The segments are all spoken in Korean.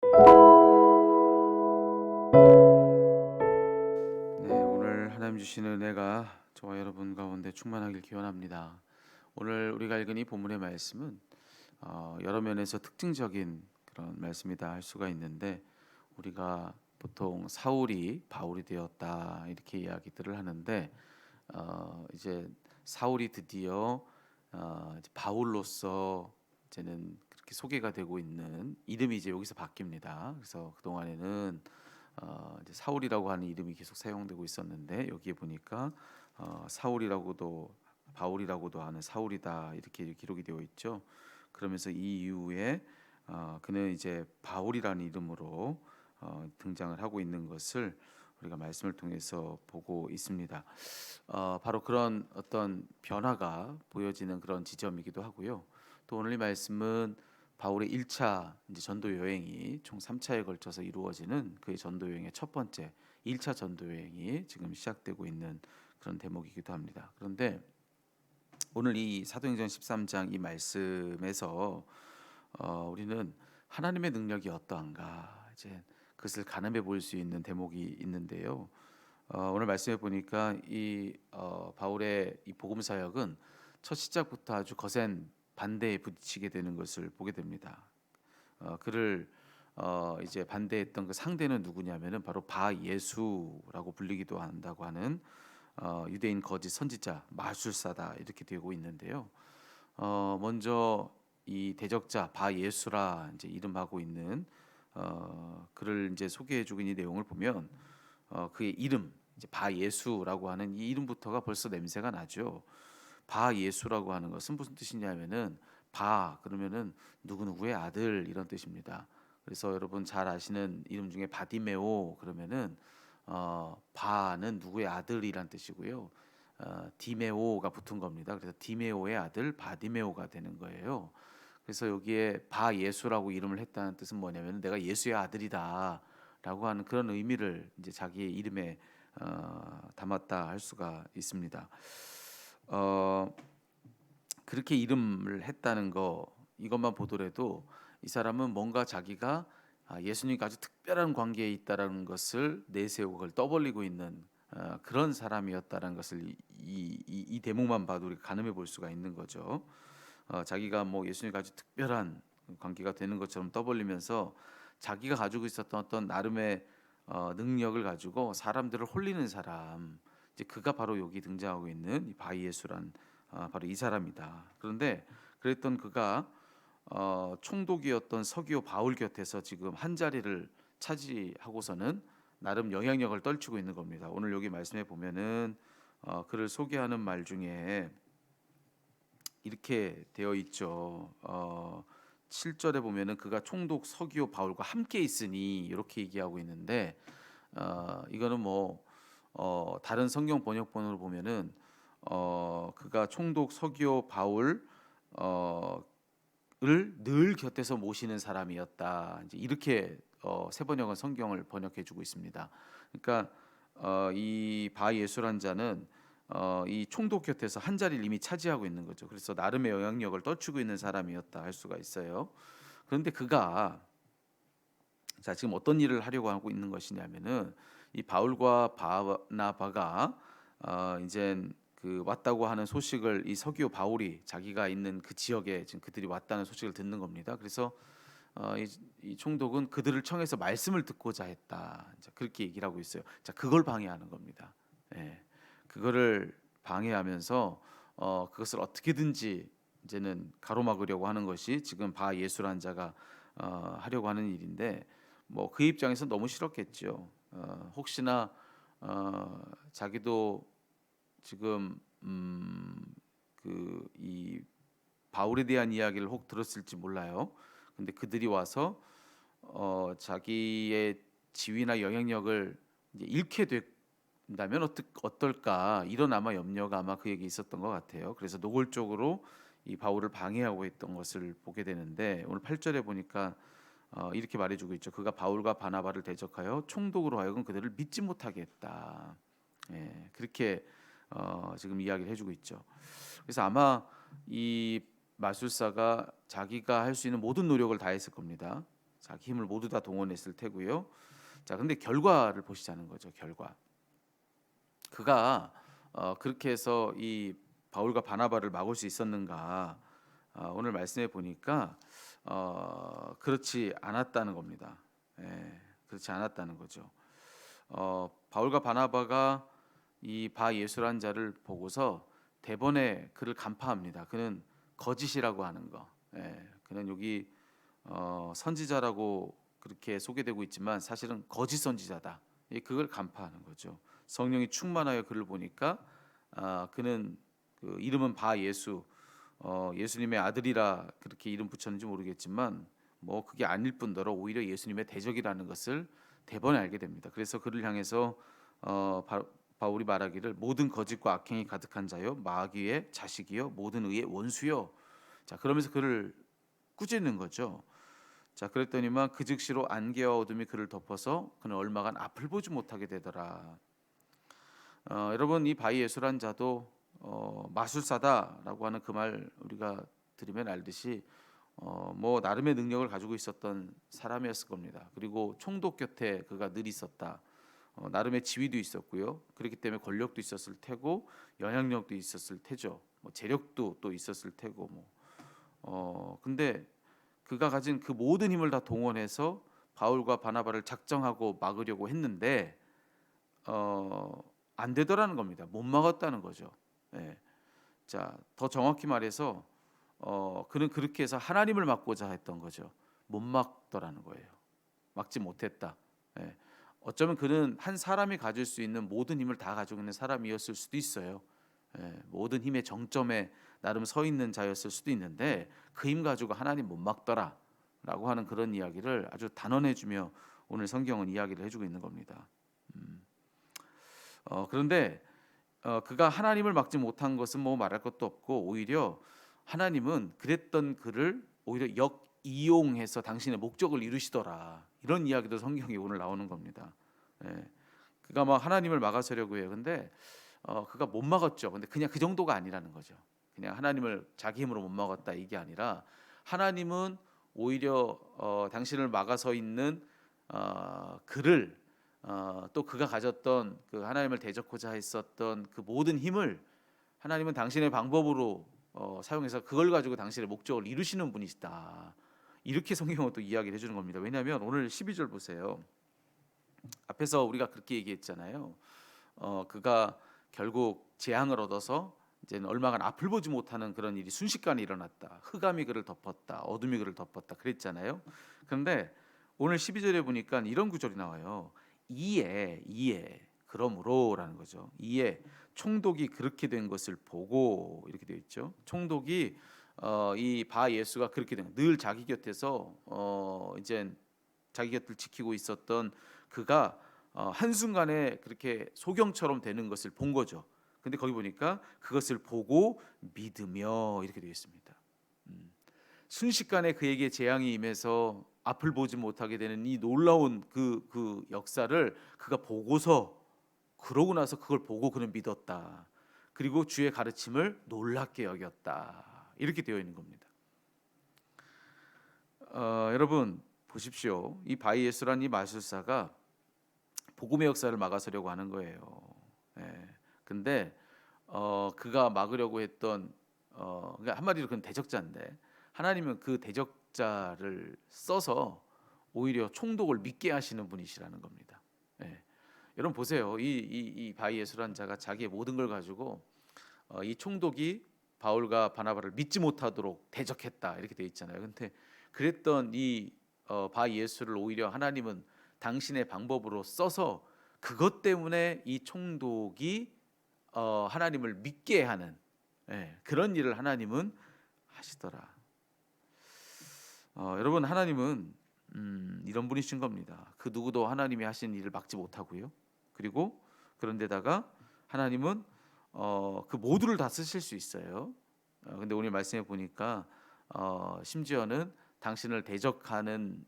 네, 오늘 하나님 주시는 은혜가 저와 여러분 가운데 충만하길 기원합니다. 오늘 우리가 읽은 이 본문의 말씀은 여러 면에서 특징적인 그런 말씀이다 할 수가 있는데, 우리가 보통 사울이 바울이 되었다 이렇게 이야기들을 하는데, 이제 사울이 드디어 이제 바울로서 이제는 그렇게 소개가 되고 있는 이름이 이제 여기서 바뀝니다. 그래서 그 동안에는 이제 사울이라고 하는 이름이 계속 사용되고 있었는데, 여기에 보니까 사울이라고도 바울이라고도 하는 사울이다 이렇게 기록이 되어 있죠. 그러면서 이 이후에 그는 이제 바울이라는 이름으로 등장을 하고 있는 것을 우리가 말씀을 통해서 보고 있습니다. 바로 그런 어떤 변화가 보여지는 그런 지점이기도 하고요. 또 오늘 이 말씀은 바울의 1차 이제 전도 여행이 총 3차에 걸쳐서 이루어지는 그의 전도 여행의 첫 번째 1차 전도 여행이 지금 시작되고 있는 그런 대목이기도 합니다. 그런데 오늘 이 사도행전 13장 이 말씀에서 우리는 하나님의 능력이 어떠한가 이제 그것을 가늠해 볼 수 있는 대목이 있는데요. 오늘 말씀해 보니까 이 바울의 이 복음 사역은 첫 시작부터 아주 거센 반대에 부딪히게 되는 것을 보게 됩니다. 그를 이제 반대했던 그 상대는 누구냐면은 바로 바 예수라고 불리기도 한다고 하는 유대인 거짓 선지자 마술사다 이렇게 되고 있는데요. 먼저 이 대적자 바 예수라 이제 이름하고 있는 그를 이제 소개해주고 있는 내용을 보면 그의 이름 이제 바 예수라고 하는 이 이름부터가 벌써 냄새가 나죠. 바 예수라고 하는 것은 무슨 뜻이냐면은 바 그러면은 누구누구의 아들 이런 뜻입니다. 그래서 여러분 잘 아시는 이름 중에 바디메오 그러면은 바는 누구의 아들이란 뜻이고요. 디메오가 붙은 겁니다. 그래서 디메오의 아들 바디메오가 되는 거예요. 그래서 여기에 바 예수라고 이름을 했다는 뜻은 뭐냐면 내가 예수의 아들이다라고 하는 그런 의미를 이제 자기의 이름에 담았다 할 수가 있습니다. 어, 그렇게 이름을 했다는 거 이것만 보더라도 이 사람은 뭔가 자기가 예수님과 아주 특별한 관계에 있다라는 것을 내세우고 그걸 떠벌리고 있는 그런 사람이었다라는 것을 이 대목만 봐도 우리가 가늠해 볼 수가 있는 거죠. 자기가 뭐 예수님과 아주 특별한 관계가 되는 것처럼 떠벌리면서 자기가 가지고 있었던 어떤 나름의 능력을 가지고 사람들을 홀리는 사람, 이제 그가 바로 여기 등장하고 있는 이 바이예수란 바로 이 사람이다. 그런데 그랬던 그가 총독이었던 서기오 바울 곁에서 지금 한 자리를 차지하고서는 나름 영향력을 떨치고 있는 겁니다. 오늘 여기 말씀해 보면은 그를 소개하는 말 중에 이렇게 되어 있죠. 7절에 보면은 그가 총독 서기오 바울과 함께 있으니 이렇게 얘기하고 있는데 이거는 뭐 다른 성경 번역본으로 보면은 그가 총독 서기오 바울 늘 곁에서 모시는 사람이었다. 이제 이렇게 세 번역은 성경을 번역해주고 있습니다. 그러니까 이 바 예수란 자는 이 총독 곁에서 한 자리를 이미 차지하고 있는 거죠. 그래서 나름의 영향력을 떨치고 있는 사람이었다 할 수가 있어요. 그런데 그가 자 지금 어떤 일을 하려고 하고 있는 것이냐면은 이 바울과 바나바가 이제 그 왔다고 하는 소식을 이 서기오 바울이 자기가 있는 그 지역에 지금 그들이 왔다는 소식을 듣는 겁니다. 그래서 이 총독은 그들을 청해서 말씀을 듣고자 했다. 자, 그렇게 얘기를 하고 있어요. 자, 그걸 방해하는 겁니다. 예, 그거를 방해하면서 그것을 어떻게든지 이제는 가로막으려고 하는 것이 지금 바 예수란 자가 하려고 하는 일인데 뭐 그 입장에서 너무 싫었겠죠. 혹시나 자기도 지금 그 이 바울에 대한 이야기를 혹 들었을지 몰라요. 근데 그들이 와서 자기의 지위나 영향력을 이제 잃게 된다면 어떨까 이런 아마 염려가 아마 그에게 있었던 것 같아요. 그래서 노골적으로 이 바울을 방해하고 있던 것을 보게 되는데 오늘 8절에 보니까 이렇게 말해주고 있죠. 그가 바울과 바나바를 대적하여 총독으로 하여금 그들을 믿지 못하게 했다. 예, 그렇게 지금 이야기를 해주고 있죠. 그래서 아마 이 마술사가 자기가 할 수 있는 모든 노력을 다했을 겁니다. 자기 힘을 모두 다 동원했을 테고요. 자, 근데 결과를 보시자는 거죠. 결과. 그가 그렇게 해서 이 바울과 바나바를 막을 수 있었는가? 오늘 말씀해 보니까 그렇지 않았다는 겁니다. 예, 그렇지 않았다는 거죠. 바울과 바나바가 이 바 예수란 자를 보고서 대번에 그를 간파합니다. 그는 거짓이라고 하는 거. 예, 그는 여기 선지자라고 그렇게 소개되고 있지만 사실은 거짓 선지자다. 그걸 간파하는 거죠. 성령이 충만하여 그를 보니까 그는 그 이름은 바 예수, 예수님의 아들이라 그렇게 이름 붙였는지 모르겠지만 뭐 그게 아닐 뿐더러 오히려 예수님의 대적이라는 것을 대번에 알게 됩니다. 그래서 그를 향해서 바울이 말하기를 모든 거짓과 악행이 가득한 자여 마귀의 자식이여 모든 의의 원수여. 자, 그러면서 그를 꾸짖는 거죠. 자, 그랬더니만 그 즉시로 안개와 어둠이 그를 덮어서 그는 얼마간 앞을 보지 못하게 되더라. 여러분, 이 바위 예수란 자도 마술사다라고 하는 그 말 우리가 들으면 알듯이 뭐 나름의 능력을 가지고 있었던 사람이었을 겁니다. 그리고 총독 곁에 그가 늘 있었다. 나름의 지위도 있었고요. 그렇기 때문에 권력도 있었을 테고 영향력도 있었을 테죠. 뭐 재력도 또 있었을 테고 근데 그가 가진 그 모든 힘을 다 동원해서 바울과 바나바를 작정하고 막으려고 했는데 안 되더라는 겁니다. 못 막았다는 거죠. 예. 자, 더 정확히 말해서 그는 그렇게 해서 하나님을 막고자 했던 거죠. 못 막더라는 거예요. 막지 못했다. 예. 어쩌면 그는 한 사람이 가질 수 있는 모든 힘을 다 가지고 있는 사람이었을 수도 있어요. 예. 모든 힘의 정점에 나름 서 있는 자였을 수도 있는데 그 힘 가지고 하나님 못 막더라라고 하는 그런 이야기를 아주 단언해주며 오늘 성경은 이야기를 해주고 있는 겁니다. 그런데 그가 하나님을 막지 못한 것은 뭐 말할 것도 없고 오히려 하나님은 그랬던 그를 오히려 역이용해서 당신의 목적을 이루시더라. 이런 이야기도 성경에 오늘 나오는 겁니다. 예. 그가 막 하나님을 막아서려고 해요. 근데 그가 못 막았죠. 근데 그냥 그 정도가 아니라는 거죠. 그냥 하나님을 자기 힘으로 못 막았다 이게 아니라 하나님은 오히려 당신을 막아서 있는 그를 또 그가 가졌던 그 하나님을 대적하고자 했었던 그 모든 힘을 하나님은 당신의 방법으로 사용해서 그걸 가지고 당신의 목적을 이루시는 분이시다. 이렇게 성경은 또 이야기를 해주는 겁니다. 왜냐하면 오늘 12절 보세요. 앞에서 우리가 그렇게 얘기했잖아요. 그가 결국 재앙을 얻어서 이제는 얼마간 앞을 보지 못하는 그런 일이 순식간에 일어났다. 흑암이 그를 덮었다. 어둠이 그를 덮었다. 그랬잖아요. 그런데 오늘 12절에 보니까 이런 구절이 나와요. 이에 그러므로라는 거죠. 이에 총독이 그렇게 된 것을 보고 이렇게 되어 있죠. 총독이 이 바 예수가 그렇게 된 늘 자기 곁에서 이제 자기 곁을 지키고 있었던 그가 한순간에 그렇게 소경처럼 되는 것을 본 거죠. 근데 거기 보니까 그것을 보고 믿으며 이렇게 되어 있습니다. 순식간에 그에게 재앙이 임해서 앞을 보지 못하게 되는 이 놀라운 그 역사를 그가 보고서 그러고 나서 그걸 보고 그는 믿었다. 그리고 주의 가르침을 놀랍게 여겼다. 이렇게 되어 있는 겁니다. 여러분 보십시오. 이 바이에스란 이 마술사가 복음의 역사를 막아서려고 하는 거예요. 예. 근데 그가 막으려고 했던 그러니까 한마디로 그는 대적자인데 하나님은 그 대적자를 써서 오히려 총독을 믿게 하시는 분이시라는 겁니다. 예. 여러분 보세요. 이 바이에스란 자가 자기의 모든 걸 가지고 이 총독이 바울과 바나바를 믿지 못하도록 대적했다 이렇게 돼 있잖아요. 근데 그랬던 이 바예수를 오히려 하나님은 당신의 방법으로 써서 그것 때문에 이 총독이 하나님을 믿게 하는 그런 일을 하나님은 하시더라. 여러분 하나님은 이런 분이신 겁니다. 그 누구도 하나님이 하신 일을 막지 못하고요. 그리고 그런데다가 하나님은 그 모두를 다 쓰실 수 있어요. 근데 오늘 말씀해 보니까 심지어는 당신을 대적하는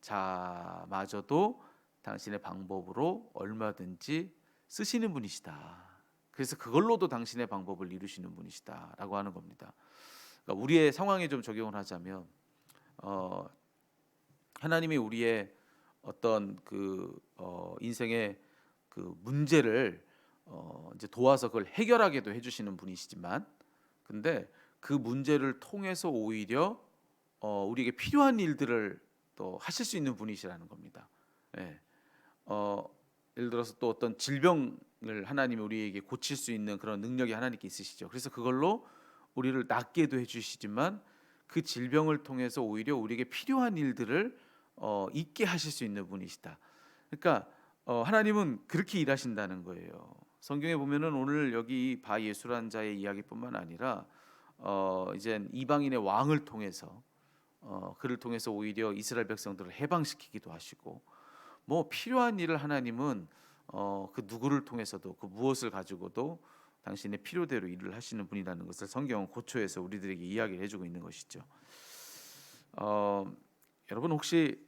자마저도 당신의 방법으로 얼마든지 쓰시는 분이시다. 그래서 그걸로도 당신의 방법을 이루시는 분이시다라고 하는 겁니다. 그러니까 우리의 상황에 좀 적용을 하자면 하나님이 우리의 어떤 인생의 그 문제를 이제 도와서 그걸 해결하게도 해주시는 분이시지만, 근데 그 문제를 통해서 오히려 우리에게 필요한 일들을 또 하실 수 있는 분이시라는 겁니다. 예. 어, 예를 들어서 또 어떤 질병을 하나님이 우리에게 고칠 수 있는 그런 능력이 하나님께 있으시죠. 그래서 그걸로 우리를 낫게도 해주시지만, 그 질병을 통해서 오히려 우리에게 필요한 일들을 있게 하실 수 있는 분이시다. 그러니까 하나님은 그렇게 일하신다는 거예요. 성경에 보면은 오늘 여기 바 예수란 자의 이야기뿐만 아니라 이제 이방인의 왕을 통해서 그를 통해서 오히려 이스라엘 백성들을 해방시키기도 하시고, 뭐 필요한 일을 하나님은 그 누구를 통해서도 그 무엇을 가지고도 당신의 필요대로 일을 하시는 분이라는 것을 성경은 고초에서 우리들에게 이야기를 해주고 있는 것이죠. 어, 여러분 혹시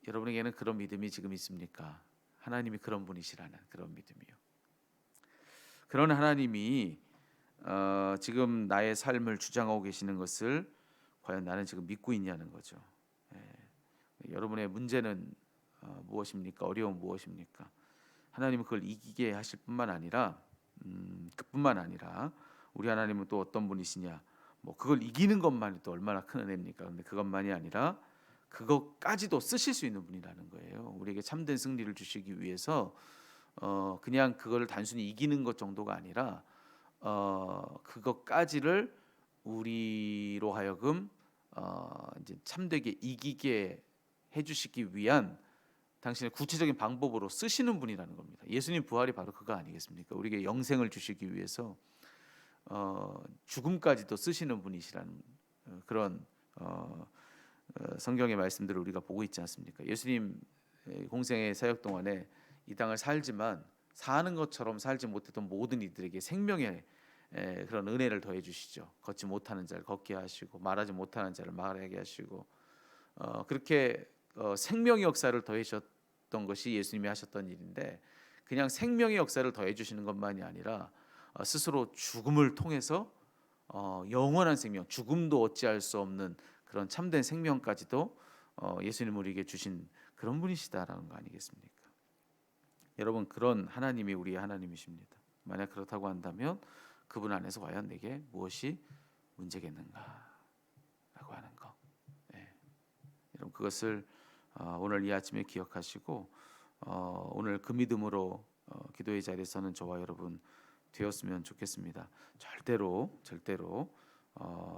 여러분에게는 그런 믿음이 지금 있습니까? 하나님이 그런 분이시라는 그런 믿음이요. 그런 하나님이 지금 나의 삶을 주장하고 계시는 것을 과연 나는 지금 믿고 있냐는 거죠. 여러분의 문제는 무엇입니까? 어려움 무엇입니까? 하나님은 그걸 이기게 하실 뿐만 아니라 그뿐만 아니라 우리 하나님은 또 어떤 분이시냐? 뭐 그걸 이기는 것만이 또 얼마나 큰 은혜입니까? 근데 그것만이 아니라 그것까지도 쓰실 수 있는 분이라는 거예요. 우리에게 참된 승리를 주시기 위해서 그냥 그거를 단순히 이기는 것 정도가 아니라 그것까지를 우리로 하여금 이제 참되게 이기게 해주시기 위한 당신의 구체적인 방법으로 쓰시는 분이라는 겁니다. 예수님 부활이 바로 그거 아니겠습니까? 우리에게 영생을 주시기 위해서 죽음까지도 쓰시는 분이시라는 그런 성경의 말씀들을 우리가 보고 있지 않습니까? 예수님 공생의 사역 동안에 이 땅을 살지만 사는 것처럼 살지 못했던 모든 이들에게 생명의 그런 은혜를 더해 주시죠. 걷지 못하는 자를 걷게 하시고 말하지 못하는 자를 말하게 하시고 그렇게 생명의 역사를 더해주셨던 것이 예수님이 하셨던 일인데, 그냥 생명의 역사를 더해 주시는 것만이 아니라 스스로 죽음을 통해서 영원한 생명, 죽음도 어찌할 수 없는 그런 참된 생명까지도 예수님 우리에게 주신 그런 분이시다라는 거 아니겠습니까? 여러분, 그런 하나님이 우리의 하나님이십니다. 만약 그렇다고 한다면 그분 안에서 과연 내게 무엇이 문제겠는가라고 하는 거. 네. 여러분 그것을 오늘 이 아침에 기억하시고 오늘 그 믿음으로 기도의 자리에서는 저와 여러분 되었으면 좋겠습니다. 절대로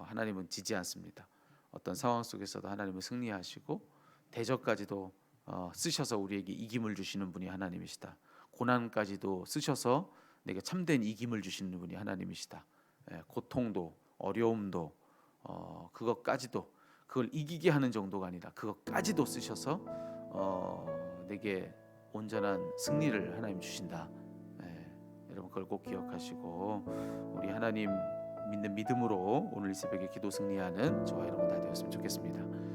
하나님은 지지 않습니다. 어떤 상황 속에서도 하나님은 승리하시고 대적까지도 쓰셔서 우리에게 이김을 주시는 분이 하나님이시다. 고난까지도 쓰셔서 내게 참된 이김을 주시는 분이 하나님이시다. 고통도 어려움도 그것까지도 그걸 이기게 하는 정도가 아니라 그것까지도 쓰셔서 내게 온전한 승리를 하나님 주신다. 여러분 그걸 꼭 기억하시고 우리 하나님 믿는 믿음으로 오늘 이 새벽에 기도 승리하는 저와 여러분 다 되었으면 좋겠습니다.